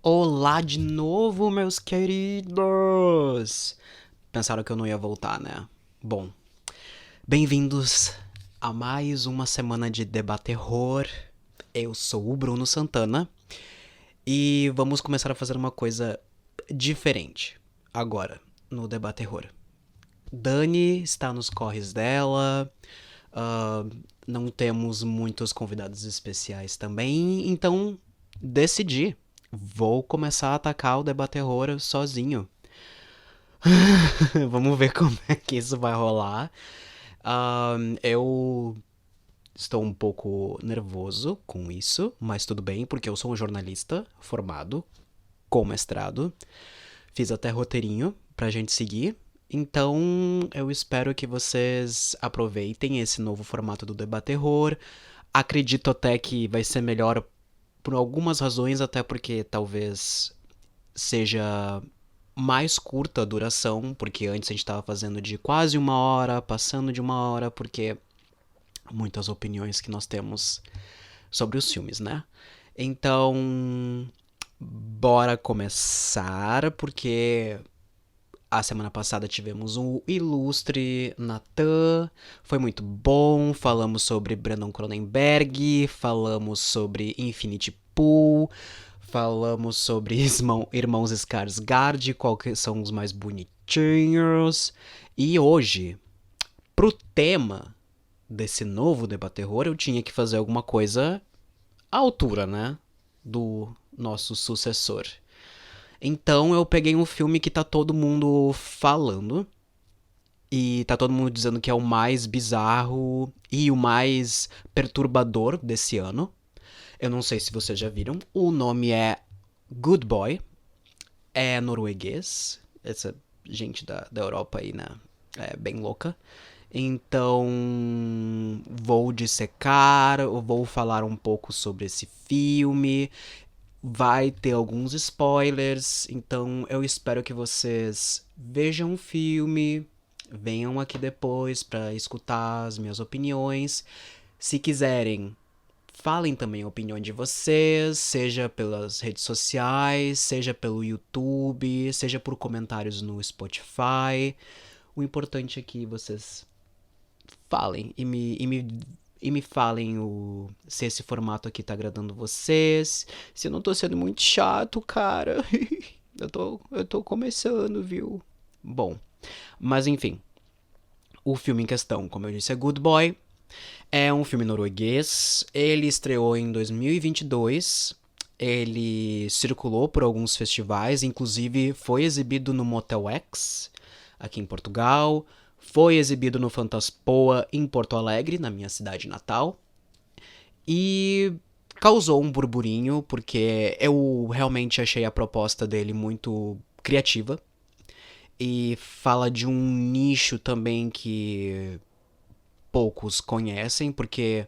Olá de novo, meus queridos! Pensaram que eu não ia voltar, né? Bom, bem-vindos a mais uma semana de Debaterror. Eu sou o Bruno Santana e vamos começar a fazer uma coisa diferente agora no Debaterror. Dani está nos corres dela, ah, não temos muitos convidados especiais também, então decidi. Vou começar a atacar o Debaterror sozinho. Vamos ver como é que isso vai rolar. Eu estou um pouco nervoso com isso, mas tudo bem, porque eu sou um jornalista formado, com mestrado. Fiz até roteirinho pra gente seguir. Então, eu espero que vocês aproveitem esse novo formato do Debaterror. Acredito até que vai ser melhor por algumas razões, até porque talvez seja mais curta a duração, porque antes a gente estava fazendo de quase uma hora, passando de uma hora, porque muitas opiniões que nós temos sobre os filmes, né? Então, bora começar, porque a semana passada tivemos um ilustre Natan, foi muito bom. Falamos sobre Brandon Cronenberg, falamos sobre Infinity Pool, falamos sobre Irmãos Skarsgård, quais são os mais bonitinhos. E hoje, pro tema desse novo Debaterror, eu tinha que fazer alguma coisa à altura, né? Do nosso sucessor. Então eu peguei um filme que tá todo mundo falando. E tá todo mundo dizendo que é o mais bizarro e o mais perturbador desse ano. Eu não sei se vocês já viram. O nome é Good Boy. É norueguês. Essa gente da Europa aí, né? É bem louca. Então, vou dissecar, vou falar um pouco sobre esse filme. Vai ter alguns spoilers, então eu espero que vocês vejam o filme, venham aqui depois para escutar as minhas opiniões. Se quiserem, falem também a opinião de vocês, seja pelas redes sociais, seja pelo YouTube, seja por comentários no Spotify. O importante é que vocês falem e me falem se esse formato aqui tá agradando vocês, se eu não tô sendo muito chato, cara. eu tô começando, viu? Bom, mas enfim, o filme em questão, como eu disse, é Good Boy. É um filme norueguês. Ele estreou em 2022. Ele circulou por alguns festivais, inclusive foi exibido no Motel X, aqui em Portugal. Foi exibido no Fantaspoa, em Porto Alegre, na minha cidade natal. E causou um burburinho, porque eu realmente achei a proposta dele muito criativa. E fala de um nicho também que poucos conhecem, porque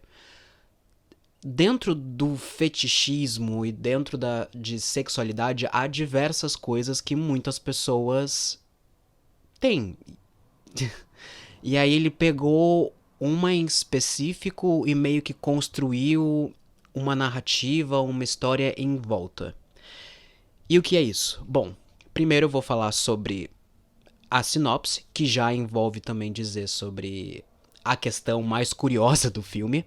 dentro do fetichismo e dentro de sexualidade há diversas coisas que muitas pessoas têm. E aí ele pegou uma em específico e meio que construiu uma narrativa, uma história em volta. E o que é isso? Bom, primeiro eu vou falar sobre a sinopse, que já envolve também dizer sobre a questão mais curiosa do filme.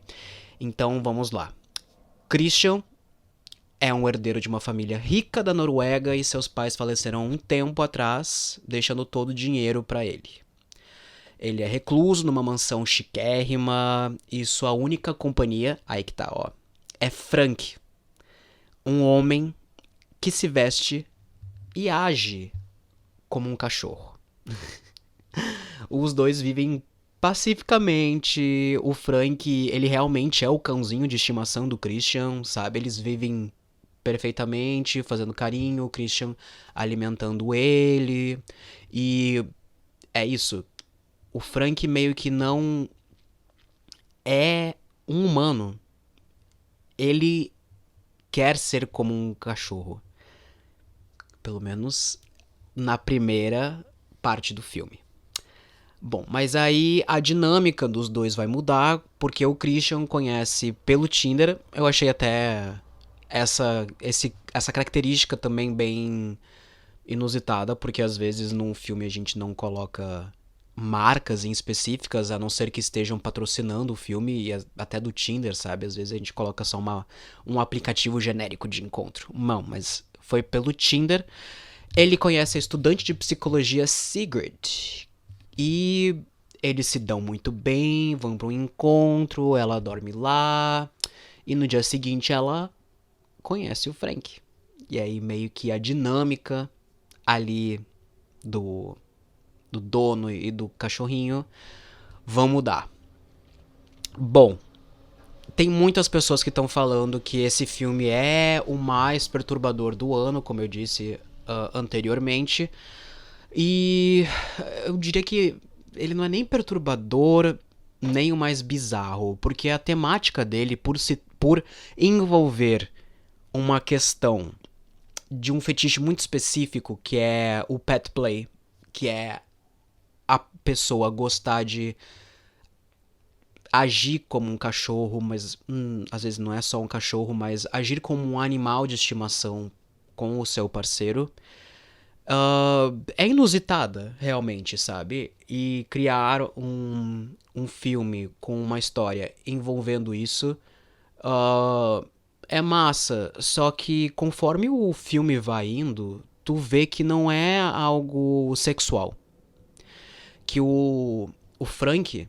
Então vamos lá. Christian é um herdeiro de uma família rica da Noruega e seus pais faleceram um tempo atrás, deixando todo o dinheiro para ele. Ele é recluso numa mansão chiquérrima e sua única companhia, aí que tá, ó, é Frank, um homem que se veste e age como um cachorro. Os dois vivem pacificamente. O Frank, ele realmente é o cãozinho de estimação do Christian, sabe? Eles vivem perfeitamente, fazendo carinho, o Christian alimentando ele. E é isso. O Frank meio que não é um humano. Ele quer ser como um cachorro. Pelo menos na primeira parte do filme. Bom, mas aí a dinâmica dos dois vai mudar, porque o Christian conhece pelo Tinder. Eu achei até essa característica também bem inusitada, porque às vezes num filme a gente não coloca marcas em específicas, a não ser que estejam patrocinando o filme, e até do Tinder, sabe? Às vezes a gente coloca só um aplicativo genérico de encontro. Não, mas foi pelo Tinder. Ele conhece a estudante de psicologia Sigrid. E eles se dão muito bem, vão para um encontro, ela dorme lá. E no dia seguinte ela conhece o Frank. E aí meio que a dinâmica ali do, do dono e do cachorrinho vão mudar. Bom, tem muitas pessoas que estão falando que esse filme é o mais perturbador do ano, como eu disse anteriormente. E eu diria que ele não é nem perturbador, nem o mais bizarro, porque a temática dele, por envolver uma questão de um fetiche muito específico, que é o pet play, que é a pessoa gostar de agir como um cachorro, mas às vezes não é só um cachorro, mas agir como um animal de estimação com o seu parceiro, é inusitada, realmente, sabe? E criar um filme com uma história envolvendo isso é massa. Só que conforme o filme vai indo, tu vê que não é algo sexual. Que o Frank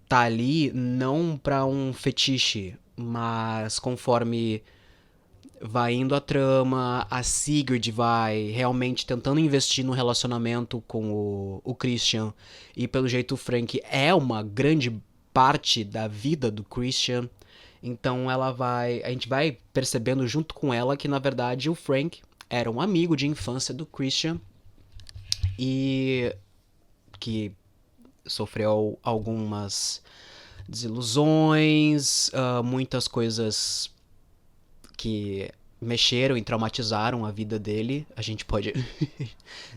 tá ali não pra um fetiche, mas conforme vai indo a trama, a Sigrid vai realmente tentando investir no relacionamento com o Christian, e pelo jeito o Frank é uma grande parte da vida do Christian. Então a gente vai percebendo junto com ela que na verdade o Frank era um amigo de infância do Christian e que sofreu algumas desilusões, muitas coisas que mexeram e traumatizaram a vida dele. A gente pode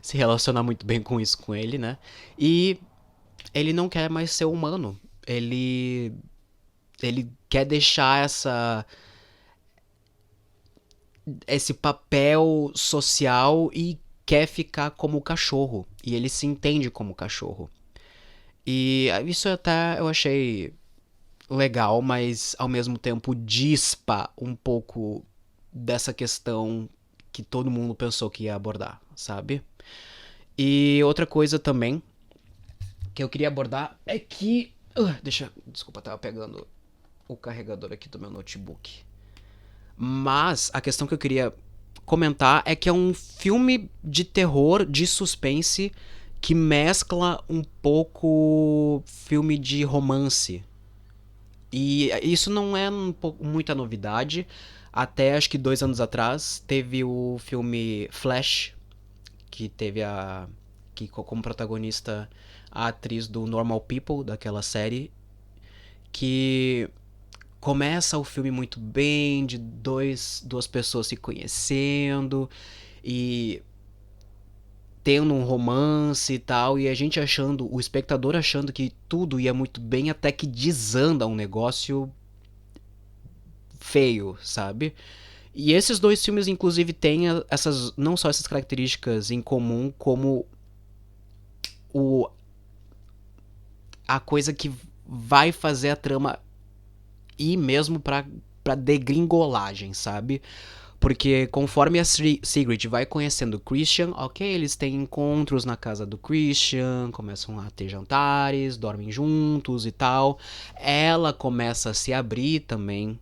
se relacionar muito bem com isso com ele, né? E ele não quer mais ser humano. Ele quer deixar esse papel social e quer ficar como cachorro. E ele se entende como cachorro. E isso até eu achei legal, mas ao mesmo tempo dispa um pouco dessa questão que todo mundo pensou que ia abordar, sabe? E outra coisa também que eu queria abordar é que. Desculpa, tava pegando o carregador aqui do meu notebook. Mas a questão que eu queria comentar é que é um filme de terror, de suspense, que mescla um pouco filme de romance. E isso não é muita novidade. Até acho que 2 anos atrás teve o filme Flash, que teve como protagonista a atriz do Normal People, daquela série, que começa o filme muito bem, de duas pessoas se conhecendo e tendo um romance e tal, e a gente achando, o espectador achando que tudo ia muito bem, até que desanda um negócio feio, sabe? E esses dois filmes, inclusive, têm não só essas características em comum, como o, a coisa que vai fazer a trama ir mesmo pra degringolagem, sabe? Porque conforme a Sigrid vai conhecendo o Christian, ok, eles têm encontros na casa do Christian, começam a ter jantares, dormem juntos e tal. Ela começa a se abrir também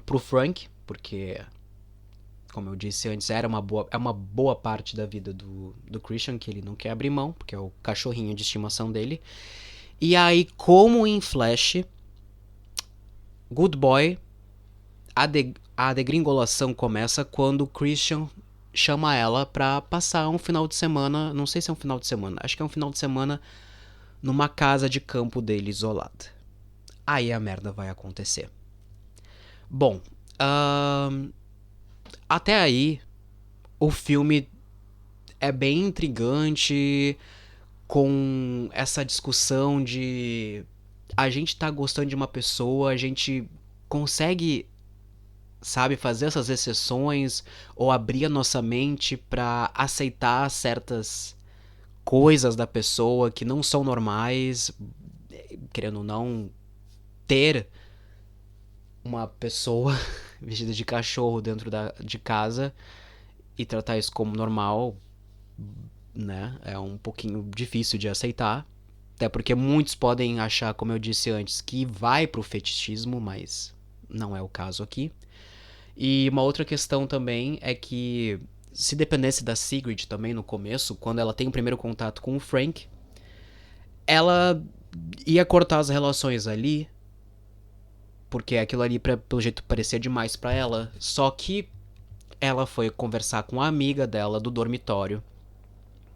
pro Frank, porque, como eu disse antes, é uma boa parte da vida do Christian que ele não quer abrir mão, porque é o cachorrinho de estimação dele. E aí, como em Flash, Good Boy, a degringolação começa quando o Christian chama ela pra passar um final de semana, não sei se é um final de semana, acho que é um final de semana numa casa de campo dele isolada. Aí a merda vai acontecer. Bom, até aí o filme é bem intrigante, com essa discussão de a gente tá gostando de uma pessoa, a gente consegue sabe, fazer essas exceções ou abrir a nossa mente pra aceitar certas coisas da pessoa que não são normais, querendo ou não, ter uma pessoa vestida de cachorro dentro de casa e tratar isso como normal, né? É um pouquinho difícil de aceitar. Até porque muitos podem achar, como eu disse antes, que vai pro fetichismo, mas não é o caso aqui. E uma outra questão também é que se dependesse da Sigrid também no começo, quando ela tem o primeiro contato com o Frank, ela ia cortar as relações ali, porque aquilo ali pelo jeito parecia demais pra ela. Só que ela foi conversar com a amiga dela do dormitório,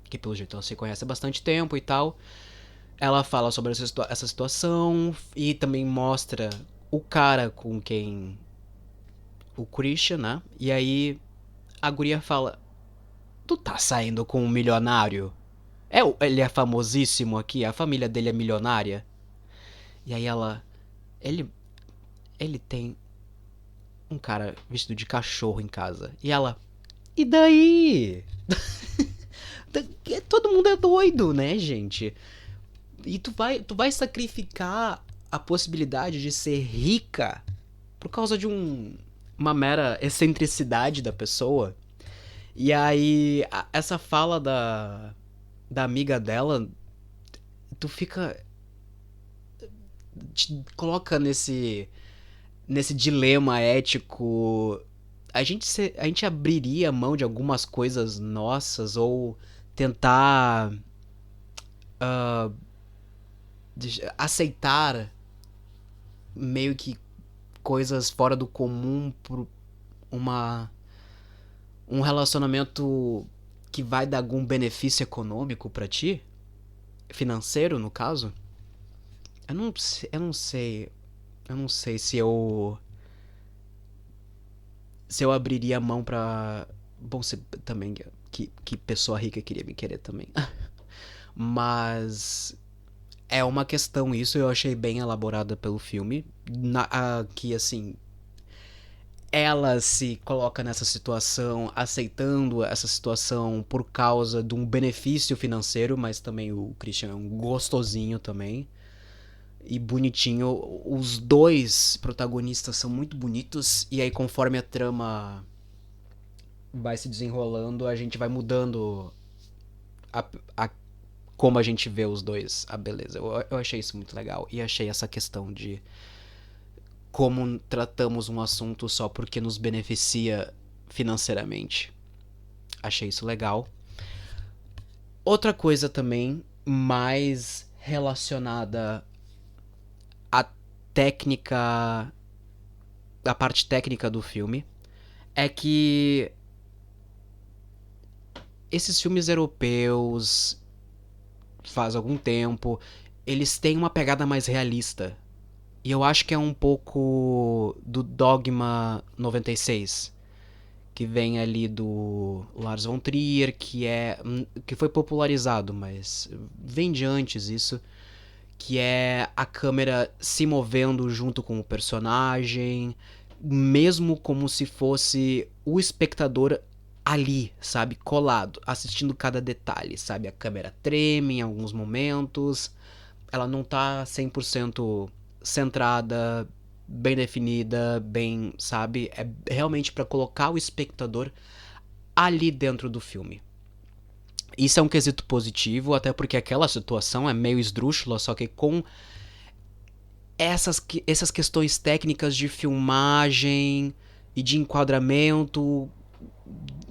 que pelo jeito ela se conhece há bastante tempo e tal. Ela fala sobre essa situação e também mostra o cara com quem o Christian, né? E aí a guria fala: Tu tá saindo com um milionário? Ele é famosíssimo aqui, a família dele é milionária. E aí ela. Ele. Ele tem um cara vestido de cachorro em casa. E ela. E daí? Todo mundo é doido, né, gente? E tu vai sacrificar a possibilidade de ser rica por causa de uma mera excentricidade da pessoa. E aí, essa fala da amiga dela, tu fica. Te coloca nesse dilema ético. A gente abriria mão de algumas coisas nossas ou tentar aceitar meio que coisas fora do comum por uma um relacionamento que vai dar algum benefício econômico pra ti, financeiro no caso. Eu não sei se eu abriria a mão pra. Bom, se também que pessoa rica queria me querer também. Mas é uma questão isso, eu achei bem elaborada pelo filme. Que assim, ela se coloca nessa situação, aceitando essa situação por causa de um benefício financeiro, mas também o Christian é um gostosinho também. E bonitinho. Os dois protagonistas são muito bonitos, e aí conforme a trama vai se desenrolando, a gente vai mudando a, a como a gente vê os dois, a beleza. Eu achei isso muito legal. E achei essa questão de como tratamos um assunto só porque nos beneficia financeiramente. Achei isso legal. Outra coisa também, mais relacionada à técnica, à parte técnica do filme, é que esses filmes europeus, faz algum tempo, eles têm uma pegada mais realista. E eu acho que é um pouco do Dogma 96, que vem ali do Lars von Trier, que foi popularizado, mas vem de antes isso, que é a câmera se movendo junto com o personagem, mesmo como se fosse o espectador ali, sabe, colado, assistindo cada detalhe, sabe? A câmera treme em alguns momentos, ela não tá 100% centrada, bem definida, bem, sabe? É realmente para colocar o espectador ali dentro do filme. Isso é um quesito positivo, até porque aquela situação é meio esdrúxula, só que com essas questões técnicas de filmagem e de enquadramento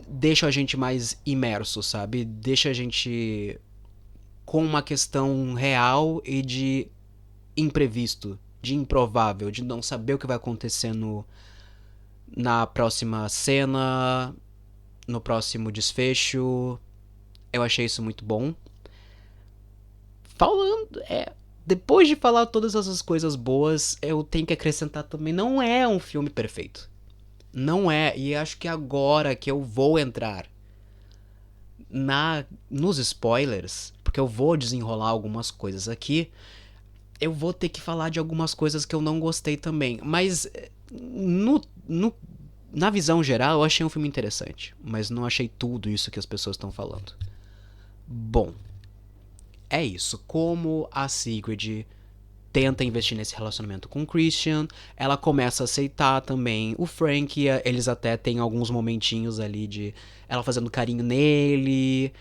deixa a gente mais imerso, sabe? Deixa a gente com uma questão real e de imprevisto, de improvável, de não saber o que vai acontecer na próxima cena, no próximo desfecho. Eu achei isso muito bom. Falando, depois de falar todas essas coisas boas, eu tenho que acrescentar também, não é um filme perfeito. Não é, e acho que agora que eu vou entrar nos spoilers, porque eu vou desenrolar algumas coisas aqui, eu vou ter que falar de algumas coisas que eu não gostei também. Mas no na visão geral, eu achei um filme interessante, mas não achei tudo isso que as pessoas estão falando. Bom, é isso. Como a Sigrid tenta investir nesse relacionamento com o Christian, ela começa a aceitar também o Frank, eles até têm alguns momentinhos ali de ela fazendo carinho nele,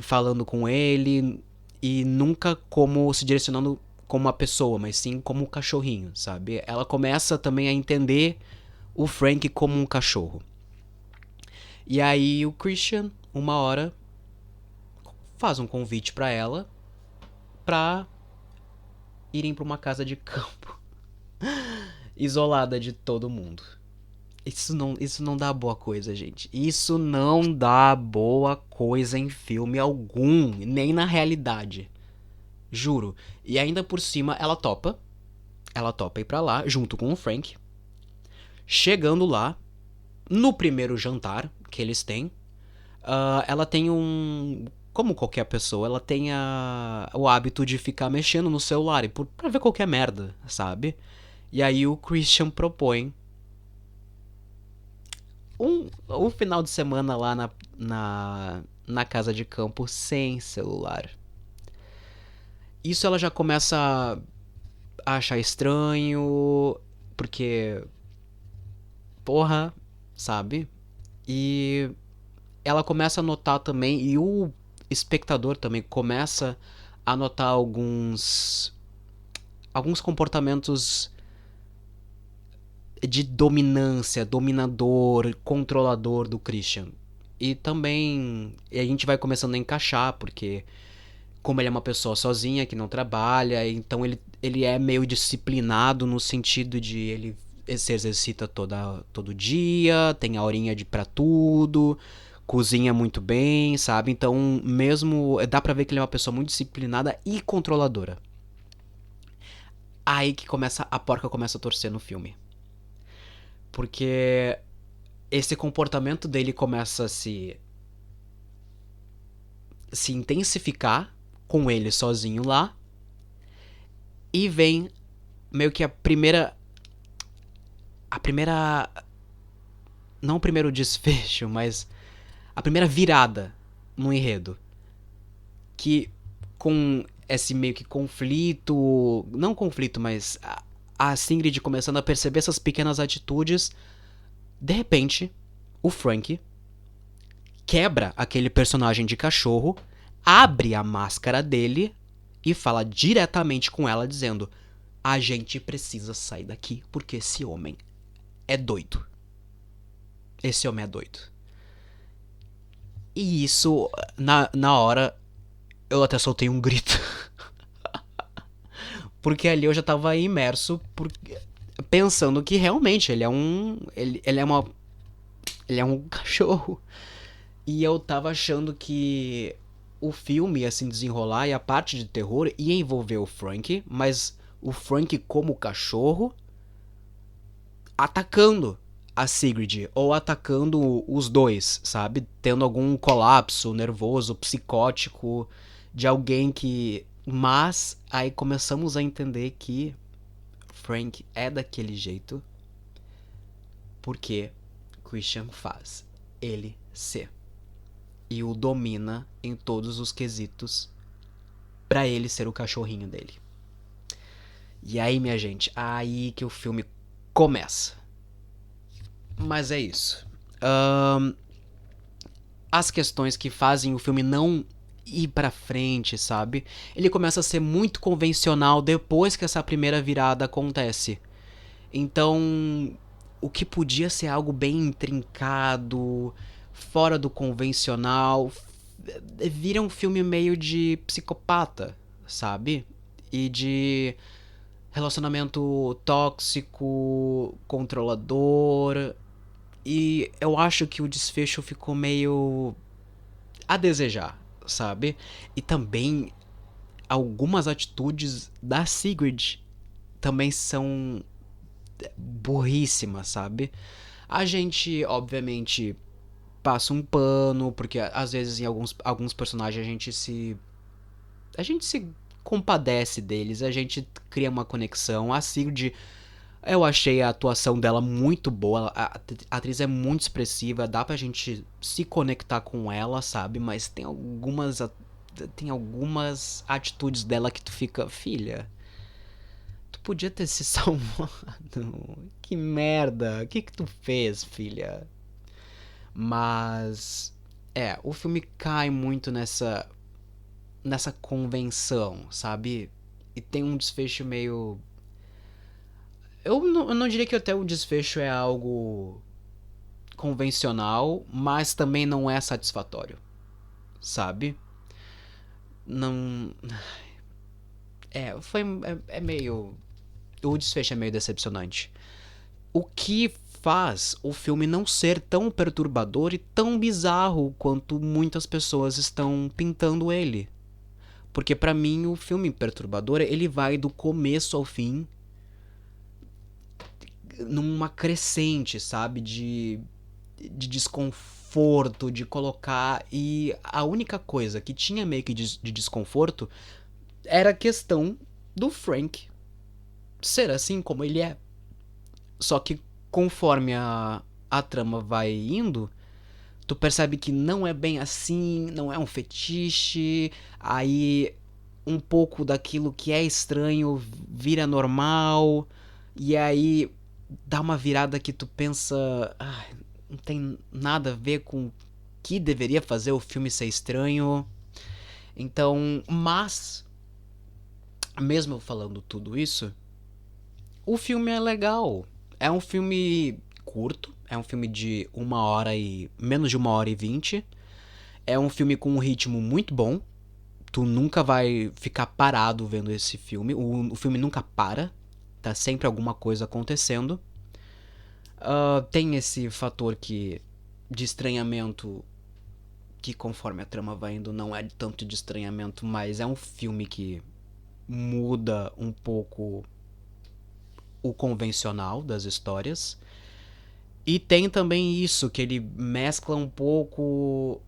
falando com ele, e nunca como se direcionando como uma pessoa, mas sim como um cachorrinho, sabe? Ela começa também a entender o Frank como um cachorro. E aí o Christian, uma hora, faz um convite pra ela pra irem pra uma casa de campo isolada de todo mundo. Isso não dá boa coisa, gente. Isso não dá boa coisa em filme algum, nem na realidade. Juro. E ainda por cima ela topa. Ela topa ir pra lá, junto com o Frank. Chegando lá, no primeiro jantar que eles têm, ela tem um. Como qualquer pessoa, ela tem o hábito de ficar mexendo no celular pra ver qualquer merda, sabe? E aí o Christian propõe um final de semana lá na casa de campo sem celular. Isso ela já começa a achar estranho, porque, porra, sabe? E ela começa a notar também, e o espectador também começa a notar alguns comportamentos de dominância, dominador, controlador do Christian. E também a gente vai começando a encaixar, porque como ele é uma pessoa sozinha, que não trabalha, então ele é meio disciplinado no sentido de ele se exercita todo dia, tem a horinha de pra tudo, cozinha muito bem, sabe? Então, mesmo dá pra ver que ele é uma pessoa muito disciplinada e controladora. Aí que a porca começa a torcer no filme. Porque esse comportamento dele começa a se intensificar com ele sozinho lá. E vem meio que a primeira. A primeira. Não o primeiro desfecho, mas a primeira virada no enredo. Que com esse meio que conflito. Não conflito, mas a Sigrid começando a perceber essas pequenas atitudes. De repente, o Frank quebra aquele personagem de cachorro, abre a máscara dele e fala diretamente com ela, dizendo: a gente precisa sair daqui porque esse homem é doido. Esse homem é doido. E isso, na hora, eu até soltei um grito. Porque ali eu já tava imerso, pensando que realmente ele é um. Ele é um cachorro. E eu tava achando que o filme ia se desenrolar e a parte de terror ia envolver o Frank, mas o Frank como cachorro atacando a Sigrid, ou atacando os dois, sabe? Tendo algum colapso nervoso, psicótico de alguém que. Mas aí começamos a entender que Frank é daquele jeito porque Christian faz ele ser. E o domina em todos os quesitos pra ele ser o cachorrinho dele. E aí, minha gente, aí que o filme começa. Mas é isso. As questões que fazem o filme não ir pra frente, sabe? Ele começa a ser muito convencional depois que essa primeira virada acontece. Então, o que podia ser algo bem intrincado, fora do convencional, vira um filme meio de psicopata, sabe? E de relacionamento tóxico, controlador. E eu acho que o desfecho ficou meio a desejar, sabe? E também algumas atitudes da Sigrid também são burríssimas, sabe? A gente, obviamente, passa um pano, porque às vezes em alguns personagens a gente se compadece deles, a gente cria uma conexão. A Sigrid, Eu achei a atuação dela muito boa. A atriz é muito expressiva, dá pra gente se conectar com ela, sabe? Mas tem algumas atitudes dela que tu fica, filha, tu podia ter se salvado. Que merda. O que tu fez, filha? Mas o filme cai muito nessa convenção, sabe? E tem um desfecho meio. Eu não diria que até o desfecho é algo convencional, mas também não é satisfatório, sabe? Não. Foi. É meio. O desfecho é meio decepcionante. O que faz o filme não ser tão perturbador e tão bizarro quanto muitas pessoas estão pintando ele. Porque pra mim o filme perturbador, ele vai do começo ao fim numa crescente, sabe? De desconforto, de colocar. E a única coisa que tinha meio que de desconforto era a questão do Frank ser assim como ele é. Só que conforme a trama vai indo, tu percebe que não é bem assim, não é um fetiche, aí um pouco daquilo que é estranho vira normal, e aí dá uma virada que tu pensa, não tem nada a ver com o que deveria fazer o filme ser estranho. Então, mas mesmo falando tudo isso, o filme é legal. É um filme curto, é um filme de menos de 1h20. É um filme com um ritmo muito bom. Tu nunca vai ficar parado vendo esse filme. O filme nunca para. Tá sempre alguma coisa acontecendo. Tem esse fator de estranhamento, que conforme a trama vai indo não é tanto de estranhamento, mas é um filme que muda um pouco o convencional das histórias. E tem também isso, que ele mescla um pouco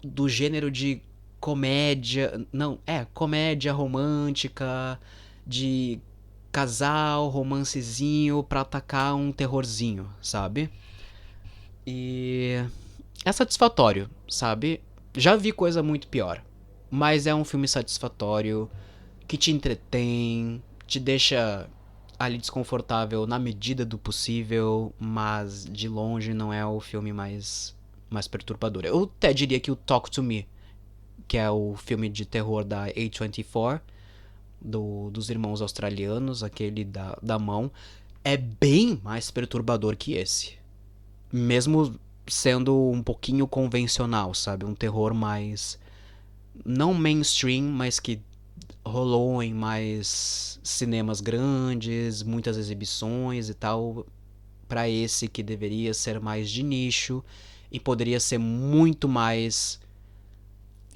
do gênero de comédia. Não, comédia romântica, de casal, romancezinho pra atacar um terrorzinho, sabe? E é satisfatório, sabe? Já vi coisa muito pior, mas é um filme satisfatório que te entretém, te deixa ali desconfortável na medida do possível, mas de longe não é o filme mais perturbador. Eu até diria que o Talk to Me, que é o filme de terror da A24, dos irmãos australianos, aquele da mão, é bem mais perturbador que esse. Mesmo sendo um pouquinho convencional, sabe? Um terror mais. Não mainstream, mas que rolou em mais cinemas grandes, muitas exibições e tal, para esse que deveria ser mais de nicho e poderia ser muito mais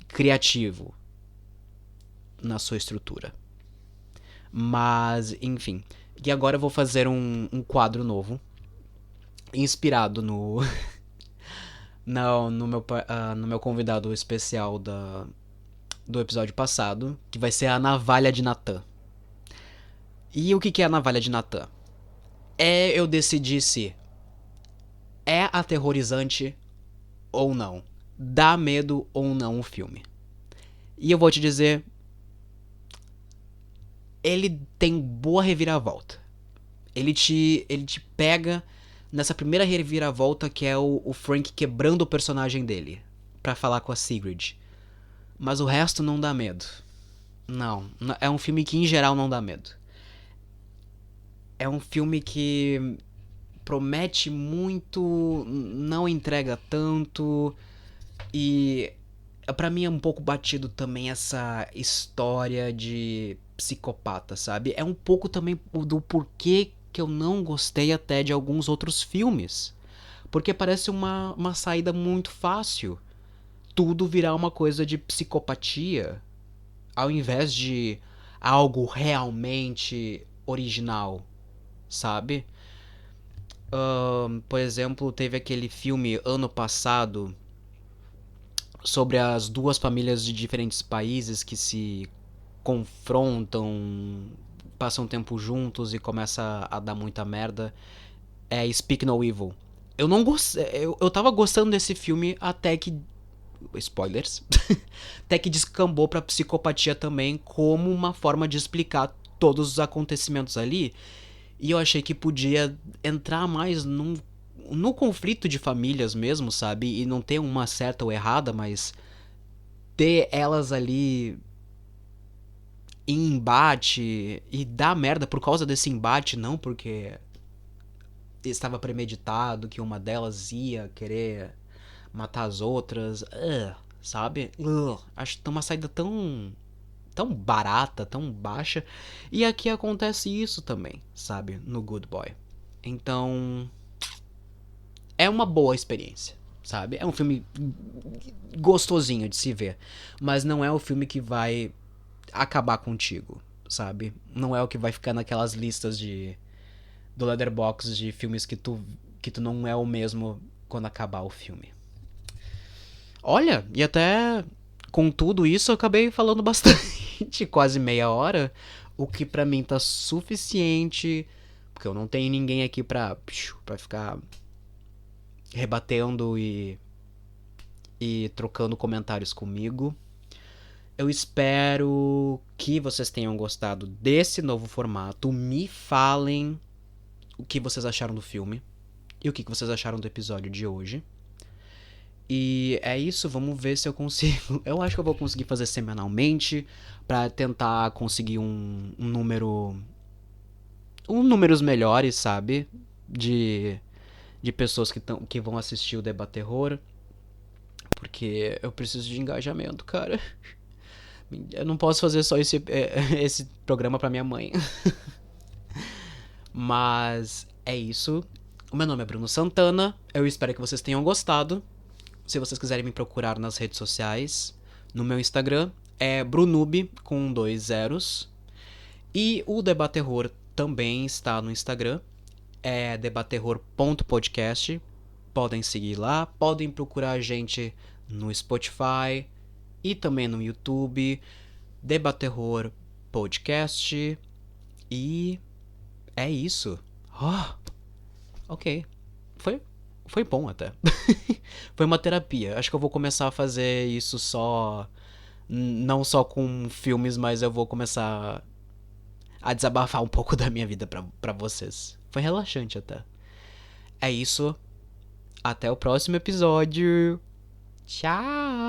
criativo na sua estrutura. Mas, enfim. E agora eu vou fazer um quadro novo, inspirado no meu convidado especial do episódio passado, que vai ser a Navalha de Natan. E o que é a Navalha de Natan? Eu decidir se é aterrorizante ou não, dá medo ou não o filme. E eu vou te dizer, ele tem boa reviravolta. Ele te pega nessa primeira reviravolta, que é o Frank quebrando o personagem dele pra falar com a Sigrid. Mas o resto não dá medo. Não, é um filme que em geral não dá medo. É um filme que promete muito, não entrega tanto, e pra mim é um pouco batido também essa história de psicopata, sabe? É um pouco também do porquê que eu não gostei até de alguns outros filmes. Porque parece uma saída muito fácil. Tudo virar uma coisa de psicopatia, ao invés de algo realmente original, sabe? Por exemplo, teve aquele filme ano passado sobre as duas famílias de diferentes países que se confrontam passam tempo juntos e começa a dar muita merda, é Speak No Evil. Eu não gostei. Eu tava gostando desse filme até que. Spoilers. Até que descambou pra psicopatia também, como uma forma de explicar todos os acontecimentos ali. E eu achei que podia entrar mais no conflito de famílias mesmo, sabe? E não ter uma certa ou errada, mas ter elas ali em embate e dar merda por causa desse embate, não porque estava premeditado que uma delas ia querer matar as outras, sabe? Acho que tá uma saída tão barata, tão baixa. E aqui acontece isso também, sabe? No Good Boy. Então, é uma boa experiência, sabe? É um filme gostosinho de se ver, mas não é o filme que vai acabar contigo, sabe? Não é o que vai ficar naquelas listas de do Letterboxd de filmes que tu não é o mesmo quando acabar o filme. Olha, e até com tudo isso eu acabei falando bastante, quase meia hora, o que pra mim tá suficiente, porque eu não tenho ninguém aqui pra ficar rebatendo e trocando comentários comigo. Eu espero que vocês tenham gostado desse novo formato. Me falem o que vocês acharam do filme e o que vocês acharam do episódio de hoje. E é isso, vamos ver se eu consigo. Eu acho que eu vou conseguir fazer semanalmente pra tentar conseguir um número. Números melhores, sabe? De pessoas que vão assistir o Debate Terror. Porque eu preciso de engajamento, cara. Eu não posso fazer só esse programa pra minha mãe. Mas é isso. O meu nome é Bruno Santana. Eu espero que vocês tenham gostado. Se vocês quiserem me procurar nas redes sociais, no meu Instagram é Brunube com 2 zeros. E o Debaterror também está no Instagram. É debaterror.podcast. Podem seguir lá. Podem procurar a gente no Spotify e também no YouTube. Debaterror Podcast. E é isso. Ok. Foi bom até. Foi uma terapia. Acho que eu vou começar a fazer isso só. Não só com filmes, mas eu vou começar a desabafar um pouco da minha vida pra vocês. Foi relaxante até. É isso. Até o próximo episódio. Tchau!